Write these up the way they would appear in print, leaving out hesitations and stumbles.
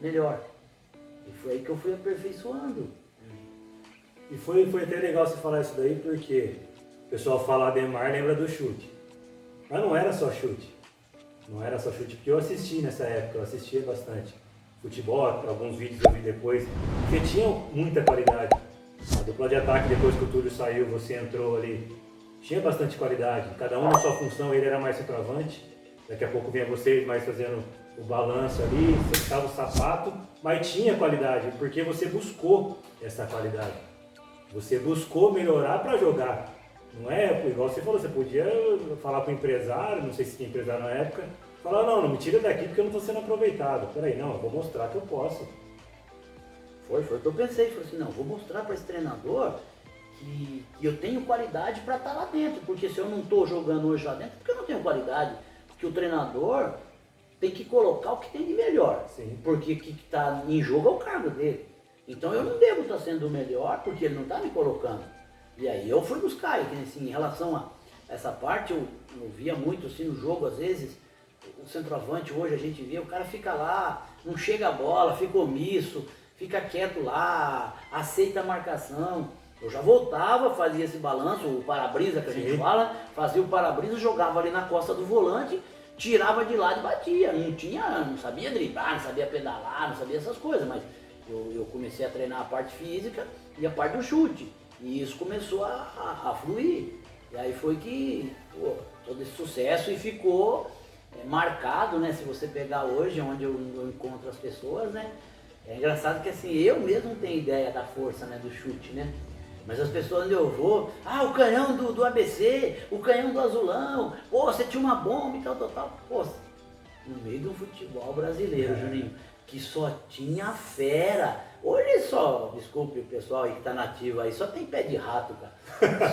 melhor. E foi aí que eu fui aperfeiçoando. E foi até legal você falar isso daí, porque o pessoal fala Ademar, lembra do chute. Mas não era só chute. Não era só chute, porque eu assisti nessa época, eu assistia bastante futebol, alguns vídeos eu vi depois, porque tinha muita qualidade. A dupla de ataque, depois que o Túlio saiu, você entrou ali, tinha bastante qualidade. Cada um na sua função, ele era mais centroavante, daqui a pouco vinha você mais fazendo o balanço ali, sentava o sapato, mas tinha qualidade, porque você buscou essa qualidade. Você buscou melhorar para jogar. Não é igual você falou, você podia falar com o empresário, não sei se tinha empresário na época, falar, não me tira daqui porque eu não estou sendo aproveitado. Peraí, não, eu vou mostrar que eu posso. Foi o que eu pensei, falei assim, não, vou mostrar para esse treinador que eu tenho qualidade para estar lá dentro, porque se eu não estou jogando hoje lá dentro, porque eu não tenho qualidade, porque o treinador tem que colocar o que tem de melhor. Sim. Porque o que está em jogo é o cargo dele. Então eu não devo estar sendo o melhor porque ele não está me colocando. E aí eu fui buscar, e assim, em relação a essa parte, eu via muito assim no jogo, às vezes, o centroavante hoje a gente vê, o cara fica lá, não chega a bola, fica omisso, fica quieto lá, aceita a marcação. Eu já voltava, fazia esse balanço, o para-brisa que a gente fala, fazia o para-brisa, jogava ali na costa do volante, tirava de lado e batia. Não sabia driblar, não sabia pedalar, não sabia essas coisas, mas eu comecei a treinar a parte física e a parte do chute. E isso começou a fluir. E aí foi que todo esse sucesso e ficou marcado, né? Se você pegar hoje, onde eu encontro as pessoas, né? É engraçado que assim, eu mesmo não tenho ideia da força, né, do chute, né? Mas as pessoas onde eu vou, o canhão do ABC, o canhão do azulão, pô, você tinha uma bomba e tal. Pô, no meio do futebol brasileiro, Juninho, que só tinha fera. Hoje só, desculpe o pessoal aí que tá nativo aí, só tem pé de rato, cara.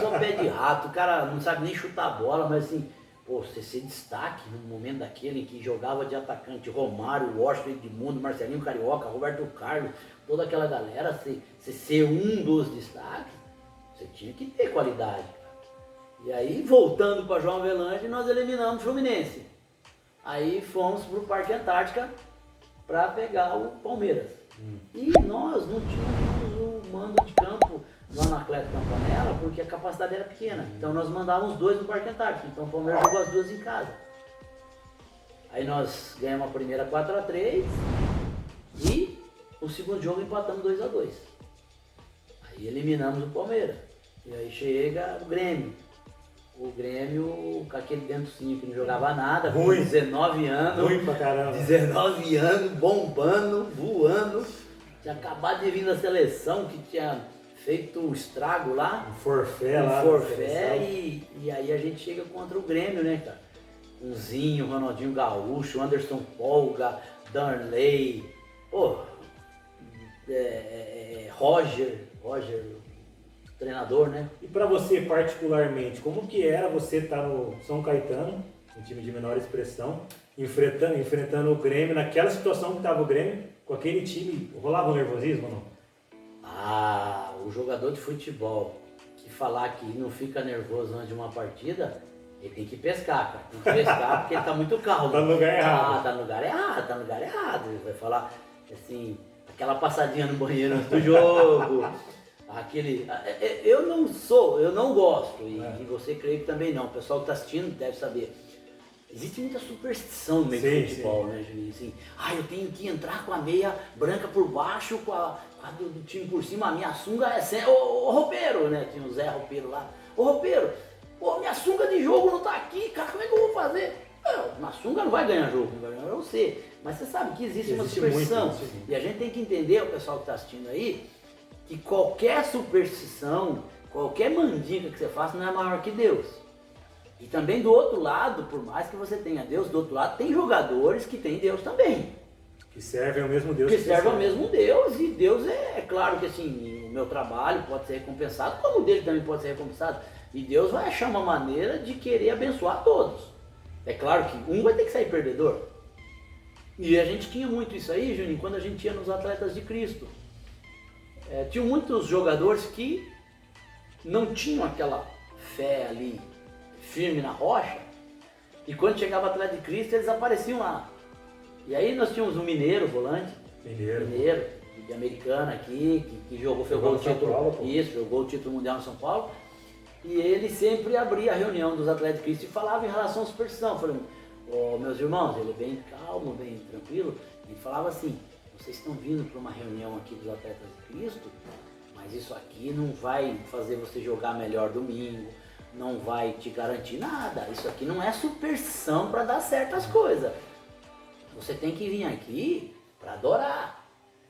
Só pé de rato, o cara não sabe nem chutar a bola, mas assim, pô, você ser destaque no momento daquele em que jogava de atacante, Romário, Washington, Edmundo, Marcelinho Carioca, Roberto Carlos, toda aquela galera, você ser um dos destaques, você tinha que ter qualidade. E aí, voltando para João Avelange, nós eliminamos o Fluminense. Aí fomos pro Parque Antártica para pegar o Palmeiras. E nós não tínhamos o mando de campo lá no Atlético Campanella porque a capacidade era pequena. Então nós mandávamos 2 no Parque Antártico. Então o Palmeiras jogou as 2 em casa. Aí nós ganhamos a primeira 4-3 e o segundo jogo empatamos 2-2. Aí eliminamos o Palmeiras. E aí chega o Grêmio. O Grêmio com aquele dentocinho que não jogava nada, com 19 anos. Ruim pra caramba. 19 anos, bombando, voando. Tinha acabado de vir na seleção, que tinha feito um estrago lá. Um forfé lá. E aí a gente chega contra o Grêmio, né, cara? Com Zinho, Ronaldinho Gaúcho, Anderson Polga, Darley, Roger, treinador, né? E para você particularmente, como que era você estar no São Caetano, um time de menor expressão, enfrentando o Grêmio, naquela situação que estava o Grêmio, com aquele time, rolava um nervosismo ou não? O jogador de futebol que falar que não fica nervoso antes de uma partida, ele tem que pescar, cara. Tem que pescar porque ele tá muito calmo. Tá no lugar errado. Tá no lugar errado. Ele vai falar assim, aquela passadinha no banheiro antes do jogo. Eu não gosto, e você creio que também não, o pessoal que está assistindo deve saber. Existe muita superstição no meio do futebol, né, Juninho? Assim, eu tenho que entrar com a meia branca por baixo, com a do time por cima, a minha sunga é sem... Ô roupeiro, né? Tinha o Zé Roupeiro lá. Ô roupeiro, minha sunga de jogo não tá aqui, cara, como é que eu vou fazer? Na sunga não vai ganhar jogo, não vai ganhar você. Mas você sabe que existe uma superstição. E a gente tem que entender, o pessoal que está assistindo aí, que qualquer superstição, qualquer mandinga que você faça não é maior que Deus. E também do outro lado, por mais que você tenha Deus, do outro lado tem jogadores que têm Deus também. Que servem ao mesmo Deus. Que servem ao mesmo Deus, e Deus é claro que assim, o meu trabalho pode ser recompensado, como o dele também pode ser recompensado. E Deus vai achar uma maneira de querer abençoar todos. É claro que um vai ter que sair perdedor. E a gente tinha muito isso aí, Juninho, quando a gente ia nos Atletas de Cristo. Tinham muitos jogadores que não tinham aquela fé ali firme na rocha, e quando chegava o Atleta de Cristo eles apareciam lá. E aí nós tínhamos um mineiro, volante, Mineiro, de Americana aqui, que jogou, jogou o título. Isso, jogou o título mundial em São Paulo. E ele sempre abria a reunião dos atletas de Cristo e falava em relação à superstição. Eu falei, meus irmãos, ele é bem calmo, bem tranquilo. E falava assim, vocês estão vindo para uma reunião aqui dos atletas de Cristo, mas isso aqui não vai fazer você jogar melhor domingo, não vai te garantir nada. Isso aqui não é superstição para dar certas coisas. Você tem que vir aqui para adorar.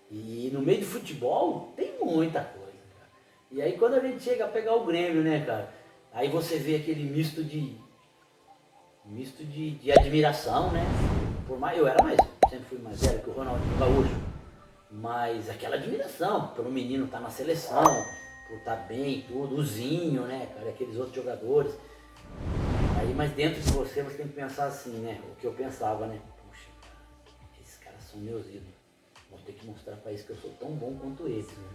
E no meio de futebol tem muita coisa, cara. E aí quando a gente chega a pegar o Grêmio, né, cara? Aí você vê aquele misto de admiração, né? Por mais, eu era mais, sempre fui mais velho que o Ronaldinho Gaúcho. Mas aquela admiração pelo menino estar na seleção, por estar bem e tudo, o Zinho, né, cara, aqueles outros jogadores. Aí, mas dentro de você tem que pensar assim, né? O que eu pensava, né? Puxa, esses caras são meus ídolos. Vou ter que mostrar para eles que eu sou tão bom quanto eles, né?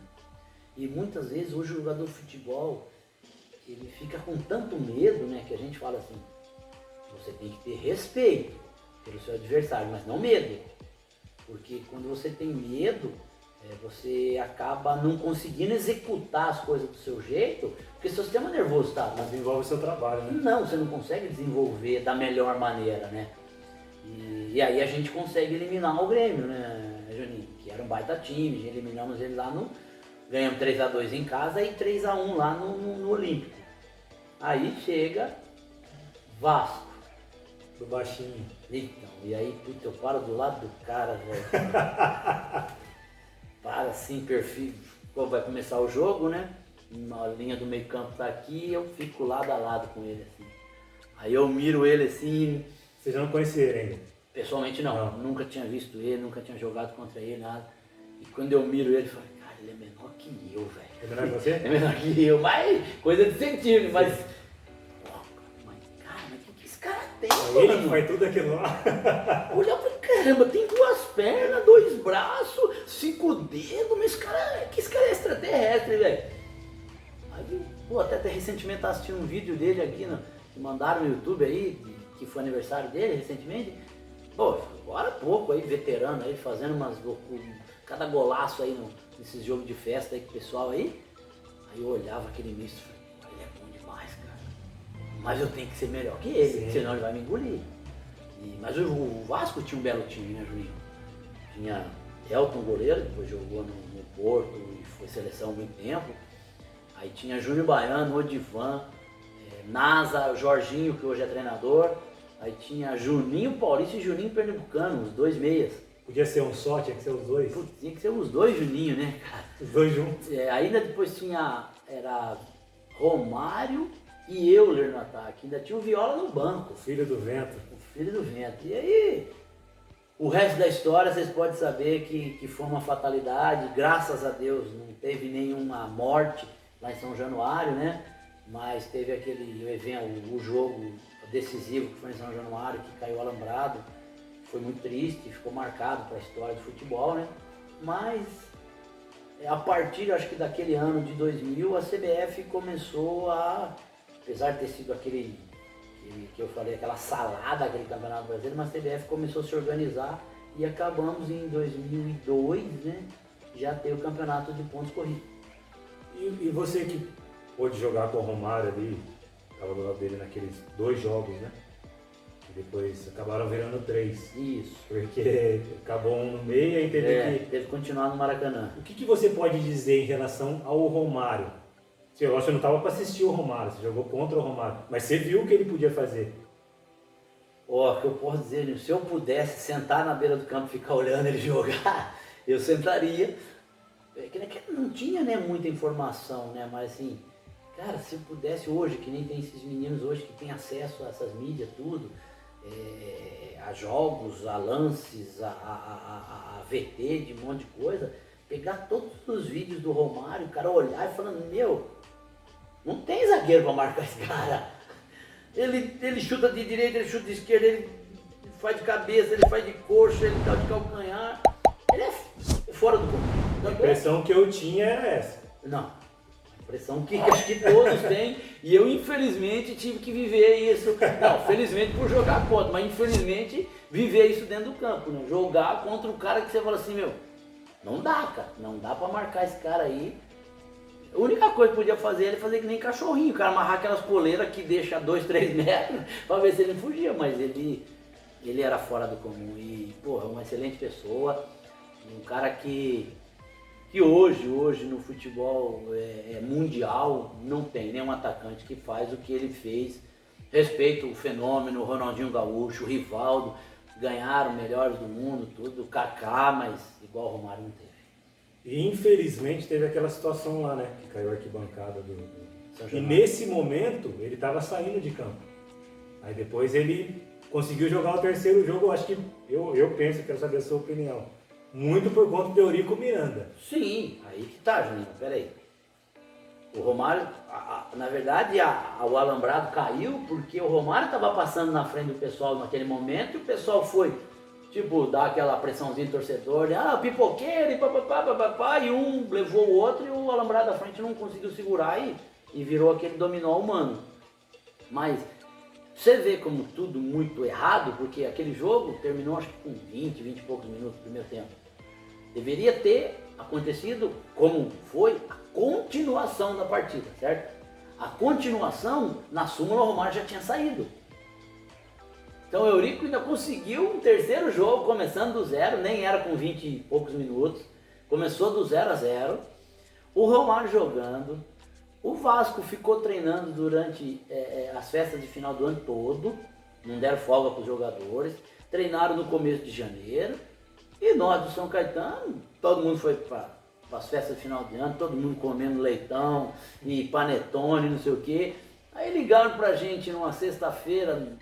E muitas vezes hoje o jogador de futebol, ele fica com tanto medo, né? Que a gente fala assim, você tem que ter respeito pelo seu adversário, mas não medo. Porque quando você tem medo, você acaba não conseguindo executar as coisas do seu jeito, porque seu sistema nervoso está... Não desenvolve o seu trabalho, né? Não, você não consegue desenvolver da melhor maneira, né? E aí a gente consegue eliminar o Grêmio, né, Juninho? Que era um baita time, eliminamos ele lá no... Ganhamos 3-2 em casa e 3-1 lá no Olímpico. Aí chega Vasco. Do baixinho. Então, e aí, puta, eu paro do lado do cara, velho. Para assim, perfil. Quando vai começar o jogo, né? A linha do meio campo tá aqui, eu fico lado a lado com ele, assim. Aí eu miro ele assim... Você já não conhecia ele ainda? Pessoalmente não. Nunca tinha visto ele, nunca tinha jogado contra ele, nada. E quando eu miro ele, eu falo, cara, ele é menor que eu, velho. É menor que você? É menor que eu, mas coisa de centímetro, mas... Ele que faz tudo aquilo lá. Olha pra caramba, tem 2 pernas, 2 braços, 5 dedos, mas esse cara é extraterrestre, velho. Aí, pô, até recentemente tava assistindo um vídeo dele aqui, que mandaram no YouTube aí, que foi aniversário dele recentemente. Pô, agora há pouco aí, veterano aí, fazendo umas loucuras, cada golaço aí nesses jogos de festa aí com o pessoal aí. Aí eu olhava aquele misto e falei, ele é bom demais, cara. Mas eu tenho que ser melhor que ele, senão ele vai me engolir. Mas o Vasco tinha um belo time, né, Juninho? Tinha Elton, goleiro, depois jogou no Porto e foi seleção há muito tempo. Aí tinha Júnior Baiano, Odivan, Nasa, Jorginho, que hoje é treinador. Aí tinha Juninho Paulista e Juninho Pernambucano, os 2 meias. Podia ser um só, tinha que ser os 2? Putz, tinha que ser os 2 Juninho, né, cara? Os 2 juntos. Ainda depois era Romário e Euler no ataque. Ainda tinha o Viola no banco. O filho do vento. O filho do vento. E aí, o resto da história vocês podem saber que foi uma fatalidade. Graças a Deus não teve nenhuma morte lá em São Januário, né? Mas teve aquele evento, o jogo decisivo que foi em São Januário, que caiu alambrado. Foi muito triste, ficou marcado para a história do futebol, né? Mas a partir, acho que daquele ano de 2000, a CBF começou a, apesar de ter sido aquele que eu falei, aquela salada, aquele Campeonato Brasileiro, mas a CBF começou a se organizar e acabamos em 2002, né? Já ter o campeonato de pontos corridos. E você que pôde jogar com o Romário ali, estava do lado dele naqueles 2 jogos, né? E depois acabaram virando 3. Isso. Porque acabou um no meio e teve que continuar no Maracanã. O que você pode dizer em relação ao Romário? Você não estava para assistir o Romário, você jogou contra o Romário, mas você viu o que ele podia fazer. O que eu posso dizer, se eu pudesse sentar na beira do campo e ficar olhando ele jogar, eu sentaria. Não tinha, né, muita informação, né, mas assim, cara, se eu pudesse hoje, que nem tem esses meninos hoje que têm acesso a essas mídias, tudo, a jogos, a lances, a VT, de um monte de coisa, pegar todos os vídeos do Romário, o cara olhar e falando, meu, não tem zagueiro para marcar esse cara. Ele chuta de direita, ele chuta de esquerda, ele faz de cabeça, ele faz de coxa, ele dá de calcanhar. Ele é fora do campo. A impressão que eu tinha era essa. Não. A impressão que acho que todos têm. E eu, infelizmente, tive que viver isso. Não, felizmente por jogar contra, mas infelizmente viver isso dentro do campo, né? Jogar contra um cara que você fala assim, meu, Não dá, cara. Não dá pra marcar esse cara aí. A única coisa que podia fazer era fazer que nem cachorrinho, o cara amarrar aquelas coleiras que deixa 2, 3 metros pra ver se ele fugia, mas ele era fora do comum e, porra, uma excelente pessoa, um cara que hoje no futebol mundial não tem nenhum atacante que faz o que ele fez. Respeito o fenômeno, o Ronaldinho Gaúcho, o Rivaldo, ganharam melhores do mundo, tudo, o Kaká, mas igual o Romário não teve. E infelizmente teve aquela situação lá, né? Que caiu a arquibancada do... São E Januário. nesse momento ele estava saindo de campo. Aí depois ele conseguiu jogar o terceiro jogo, eu acho que eu penso, quero saber a sua opinião. Muito por conta do Eurico Miranda. Sim, aí que tá, Juninho, peraí. O Romário, na verdade, o alambrado caiu porque o Romário estava passando na frente do pessoal naquele momento e o pessoal foi, tipo, dar aquela pressãozinha do torcedor, de, pipoqueiro, e papapá, e um levou o outro e o alambrado da frente não conseguiu segurar e virou aquele dominó humano. Mas você vê como tudo muito errado, porque aquele jogo terminou acho que com 20 e poucos minutos do primeiro tempo. Deveria ter acontecido como foi a continuação da partida, certo? A continuação, na súmula o Romário já tinha saído. Então o Eurico ainda conseguiu um terceiro jogo, começando do zero, nem era com 20 e poucos minutos, começou do 0-0, o Romário jogando, o Vasco ficou treinando durante as festas de final do ano todo, não deram folga para os jogadores, treinaram no começo de janeiro, e nós do São Caetano, todo mundo foi para as festas de final de ano, todo mundo comendo leitão e panetone, não sei o quê. Aí ligaram pra gente numa sexta-feira,